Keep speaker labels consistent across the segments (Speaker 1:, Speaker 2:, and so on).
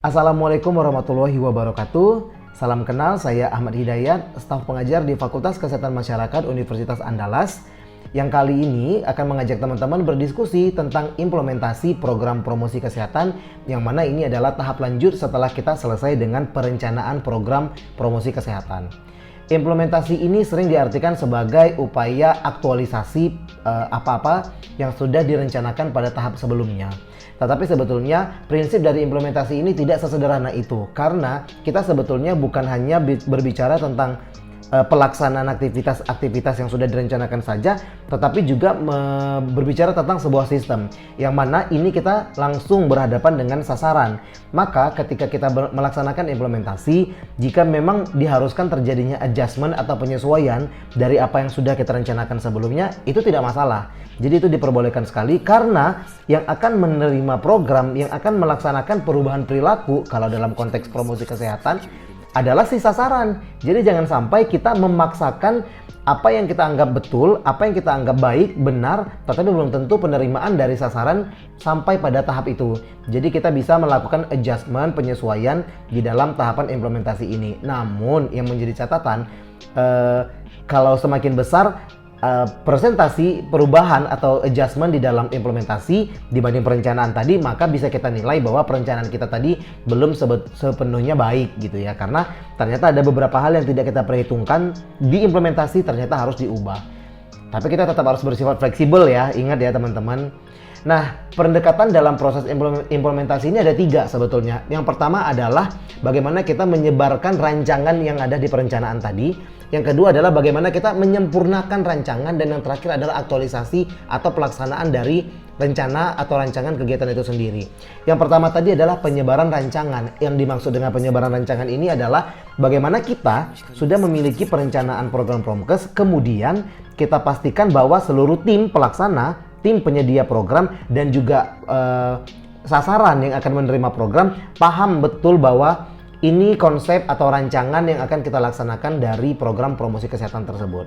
Speaker 1: Assalamualaikum warahmatullahi wabarakatuh. Salam kenal, saya Ahmad Hidayat, staf pengajar di Fakultas Kesehatan Masyarakat Universitas Andalas. Yang kali ini akan mengajak teman-teman berdiskusi tentang implementasi program promosi kesehatan, yang mana ini adalah tahap lanjut setelah kita selesai dengan perencanaan program promosi kesehatan. Implementasi ini sering diartikan sebagai upaya aktualisasi apa-apa yang sudah direncanakan pada tahap sebelumnya. Tetapi sebetulnya prinsip dari implementasi ini tidak sesederhana itu, karena kita sebetulnya bukan hanya berbicara tentang pelaksanaan aktivitas yang sudah direncanakan saja, tetapi juga berbicara tentang sebuah sistem yang mana ini kita langsung berhadapan dengan sasaran. Maka ketika kita melaksanakan implementasi, jika memang diharuskan terjadinya adjustment atau penyesuaian dari apa yang sudah kita rencanakan sebelumnya, itu tidak masalah. Jadi itu diperbolehkan sekali, karena yang akan menerima program, yang akan melaksanakan perubahan perilaku kalau dalam konteks promosi kesehatan adalah si sasaran. Jadi jangan sampai kita memaksakan apa yang kita anggap betul, apa yang kita anggap baik, benar, tetapi belum tentu penerimaan dari sasaran sampai pada tahap itu. Jadi kita bisa melakukan adjustment, penyesuaian di dalam tahapan implementasi ini. Namun yang menjadi catatan, kalau semakin besar presentasi perubahan atau adjustment di dalam implementasi dibanding perencanaan tadi, maka bisa kita nilai bahwa perencanaan kita tadi belum sepenuhnya baik gitu ya, karena ternyata ada beberapa hal yang tidak kita perhitungkan di implementasi ternyata harus diubah. Tapi kita tetap harus bersifat fleksibel ya, ingat ya teman-teman. Nah, pendekatan dalam proses implementasi ini ada 3 sebetulnya. Yang pertama adalah bagaimana kita menyebarkan rancangan yang ada di perencanaan tadi. Yang kedua adalah bagaimana kita menyempurnakan rancangan, dan yang terakhir adalah aktualisasi atau pelaksanaan dari rencana atau rancangan kegiatan itu sendiri. Yang pertama tadi adalah penyebaran rancangan. Yang dimaksud dengan penyebaran rancangan ini adalah bagaimana kita sudah memiliki perencanaan program Promkes, kemudian kita pastikan bahwa seluruh tim pelaksana, tim penyedia program, dan juga sasaran yang akan menerima program paham betul bahwa ini konsep atau rancangan yang akan kita laksanakan dari program promosi kesehatan tersebut.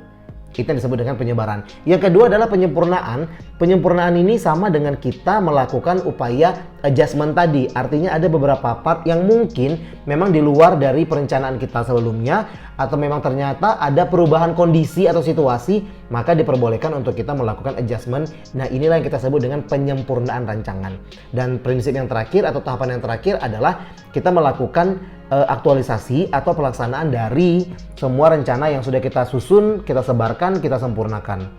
Speaker 1: Itu yang disebut dengan penyebaran. Yang kedua adalah penyempurnaan. Penyempurnaan ini sama dengan kita melakukan upaya adjustment tadi. Artinya ada beberapa part yang mungkin memang di luar dari perencanaan kita sebelumnya, atau memang ternyata ada perubahan kondisi atau situasi, maka diperbolehkan untuk kita melakukan adjustment. Nah, inilah yang kita sebut dengan penyempurnaan rancangan. Dan prinsip yang terakhir atau tahapan yang terakhir adalah kita melakukan aktualisasi atau pelaksanaan dari semua rencana yang sudah kita susun, kita sebarkan, kita sempurnakan.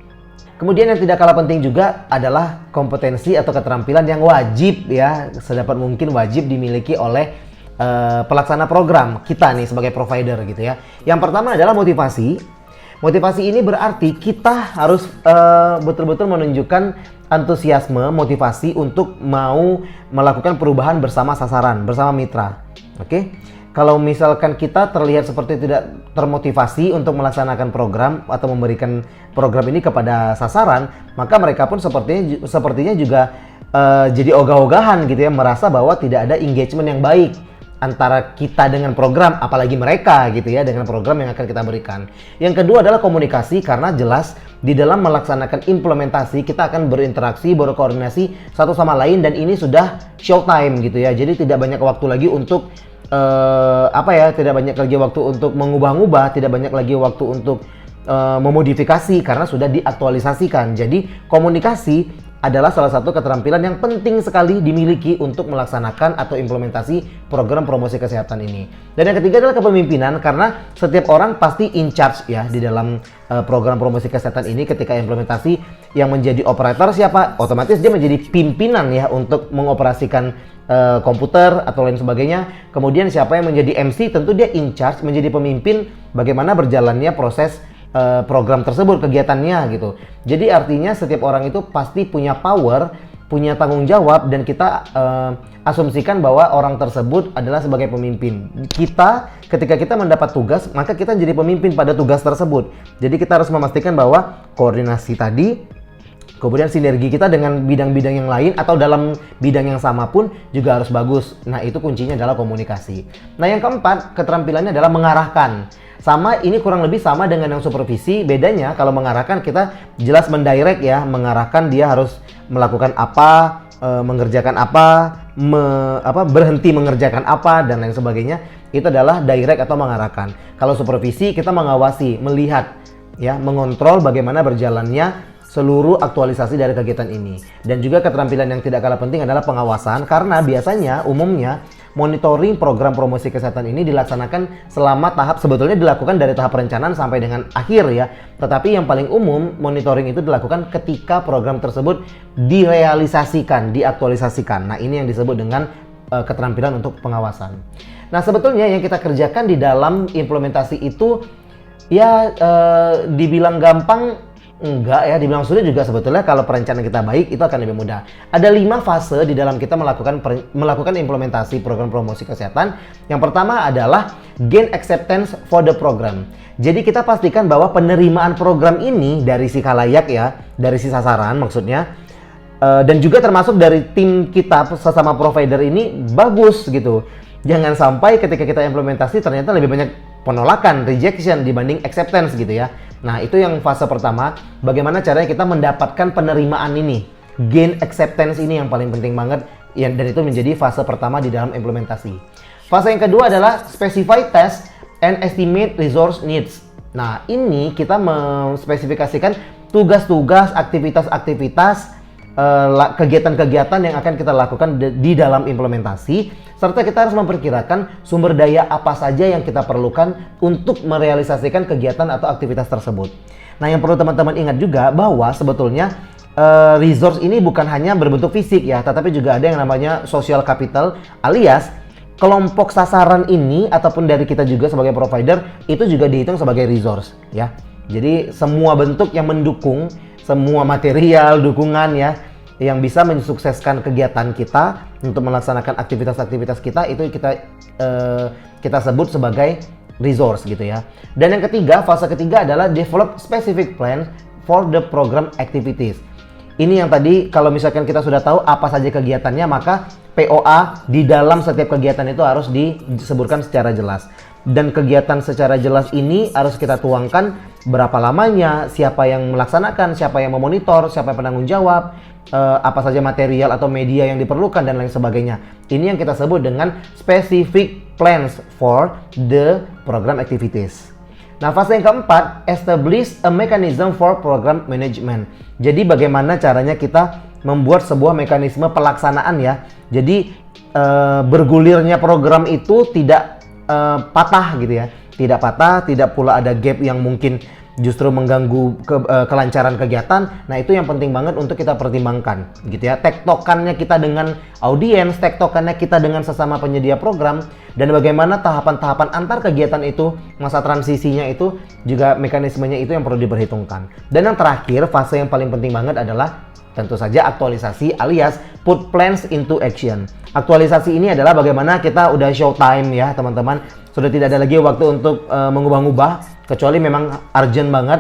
Speaker 1: Kemudian yang tidak kalah penting juga adalah kompetensi atau keterampilan yang wajib ya, sedapat mungkin wajib dimiliki oleh pelaksana program kita nih sebagai provider gitu ya. Yang pertama adalah motivasi. Motivasi ini berarti kita harus betul-betul menunjukkan antusiasme, motivasi untuk mau melakukan perubahan bersama sasaran, bersama mitra. Oke? Kalau misalkan kita terlihat seperti tidak termotivasi untuk melaksanakan program atau memberikan program ini kepada sasaran, maka mereka pun sepertinya juga jadi ogah-ogahan gitu ya, merasa bahwa tidak ada engagement yang baik antara kita dengan program, apalagi mereka gitu ya, dengan program yang akan kita berikan. Yang kedua adalah komunikasi, karena jelas di dalam melaksanakan implementasi kita akan berinteraksi, berkoordinasi satu sama lain, dan ini sudah showtime gitu ya. Jadi tidak banyak waktu lagi untuk tidak banyak lagi waktu untuk mengubah-ubah, tidak banyak lagi waktu untuk memodifikasi karena sudah diaktualisasikan. Jadi komunikasi adalah salah satu keterampilan yang penting sekali dimiliki untuk melaksanakan atau implementasi program promosi kesehatan ini. Dan yang ketiga adalah kepemimpinan, karena setiap orang pasti in charge ya di dalam program promosi kesehatan ini. Ketika implementasi, yang menjadi operator siapa? Otomatis dia menjadi pimpinan ya untuk mengoperasikan komputer atau lain sebagainya. Kemudian siapa yang menjadi MC? Tentu dia in charge, menjadi pemimpin bagaimana berjalannya proses program tersebut, kegiatannya gitu. Jadi artinya setiap orang itu pasti punya power, punya tanggung jawab, dan kita asumsikan bahwa orang tersebut adalah sebagai pemimpin. Kita ketika kita mendapat tugas, maka kita jadi pemimpin pada tugas tersebut. Jadi kita harus memastikan bahwa koordinasi tadi, kemudian sinergi kita dengan bidang-bidang yang lain atau dalam bidang yang sama pun juga harus bagus. Nah, itu kuncinya adalah komunikasi. Nah, yang keempat, keterampilannya adalah mengarahkan. Sama, ini kurang lebih sama dengan yang supervisi. Bedanya kalau mengarahkan kita jelas mendirect ya, mengarahkan dia harus melakukan apa, mengerjakan apa, berhenti mengerjakan apa, dan lain sebagainya. Itu adalah direct atau mengarahkan. Kalau supervisi, kita mengawasi, melihat, ya, mengontrol bagaimana berjalannya seluruh aktualisasi dari kegiatan ini. Dan juga keterampilan yang tidak kalah penting adalah pengawasan, karena biasanya umumnya monitoring program promosi kesehatan ini dilaksanakan selama tahap, sebetulnya dilakukan dari tahap perencanaan sampai dengan akhir ya. Tetapi yang paling umum monitoring itu dilakukan ketika program tersebut direalisasikan, diaktualisasikan. Nah, ini yang disebut dengan keterampilan untuk pengawasan. Nah, sebetulnya yang kita kerjakan di dalam implementasi itu ya dibilang gampang enggak ya, dibilang sulit juga sebetulnya. Kalau perencanaan kita baik, itu akan lebih mudah. Ada 5 fase di dalam kita melakukan implementasi program promosi kesehatan. Yang pertama adalah gain acceptance for the program. Jadi kita pastikan bahwa penerimaan program ini dari si khalayak ya, dari si sasaran maksudnya, dan juga termasuk dari tim kita sesama provider ini bagus gitu. Jangan sampai ketika kita implementasi ternyata lebih banyak penolakan, rejection dibanding acceptance gitu ya. Nah, itu yang fase pertama, bagaimana caranya kita mendapatkan penerimaan ini. Gain acceptance ini yang paling penting banget, dan itu menjadi fase pertama di dalam implementasi. Fase yang kedua adalah specify task and estimate resource needs. Nah, ini kita menspesifikasikan tugas-tugas, aktivitas-aktivitas, kegiatan-kegiatan yang akan kita lakukan di dalam implementasi, serta kita harus memperkirakan sumber daya apa saja yang kita perlukan untuk merealisasikan kegiatan atau aktivitas tersebut. Nah, yang perlu teman-teman ingat juga bahwa sebetulnya resource ini bukan hanya berbentuk fisik ya, tetapi juga ada yang namanya social capital, alias kelompok sasaran ini ataupun dari kita juga sebagai provider itu juga dihitung sebagai resource ya. Jadi semua bentuk yang mendukung, semua material, dukungan ya, yang bisa mensukseskan kegiatan kita untuk melaksanakan aktivitas-aktivitas kita, itu kita sebut sebagai resource gitu ya. Dan yang ketiga, fase ketiga adalah develop specific plan for the program activities. Ini yang tadi kalau misalkan kita sudah tahu apa saja kegiatannya, maka POA di dalam setiap kegiatan itu harus disebutkan secara jelas. Dan kegiatan secara jelas ini harus kita tuangkan berapa lamanya, siapa yang melaksanakan, siapa yang memonitor, siapa yang penanggung jawab, apa saja material atau media yang diperlukan, dan lain sebagainya. Ini yang kita sebut dengan specific plans for the program activities. Nah, fase yang keempat, establish a mechanism for program management. Jadi bagaimana caranya kita membuat sebuah mekanisme pelaksanaan ya. Jadi bergulirnya program itu tidak patah gitu ya, tidak patah, tidak pula ada gap yang mungkin justru mengganggu kelancaran kegiatan. Nah, itu yang penting banget untuk kita pertimbangkan gitu ya. Tektokannya kita dengan audiens, tektokannya kita dengan sesama penyedia program, dan bagaimana tahapan-tahapan antar kegiatan itu, masa transisinya itu juga mekanismenya itu yang perlu diperhitungkan. Dan yang terakhir, fase yang paling penting banget adalah tentu saja aktualisasi, alias put plans into action. Aktualisasi ini adalah bagaimana kita udah showtime ya teman-teman, sudah tidak ada lagi waktu untuk mengubah-ubah, kecuali memang urgent banget,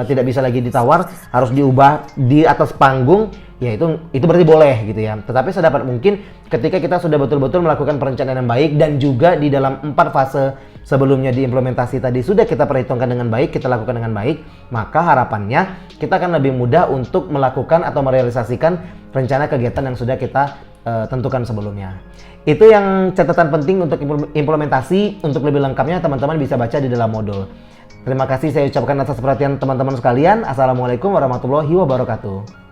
Speaker 1: tidak bisa lagi ditawar, harus diubah di atas panggung, ya itu berarti boleh gitu ya. Tetapi sedapat mungkin ketika kita sudah betul-betul melakukan perencanaan yang baik, dan juga di dalam 4 fase sebelumnya diimplementasi tadi sudah kita perhitungkan dengan baik, kita lakukan dengan baik, maka harapannya kita akan lebih mudah untuk melakukan atau merealisasikan rencana kegiatan yang sudah kita tentukan sebelumnya. Itu yang catatan penting untuk implementasi. Untuk lebih lengkapnya teman-teman bisa baca di dalam modul. Terima kasih saya ucapkan atas perhatian teman-teman sekalian. Assalamualaikum warahmatullahi wabarakatuh.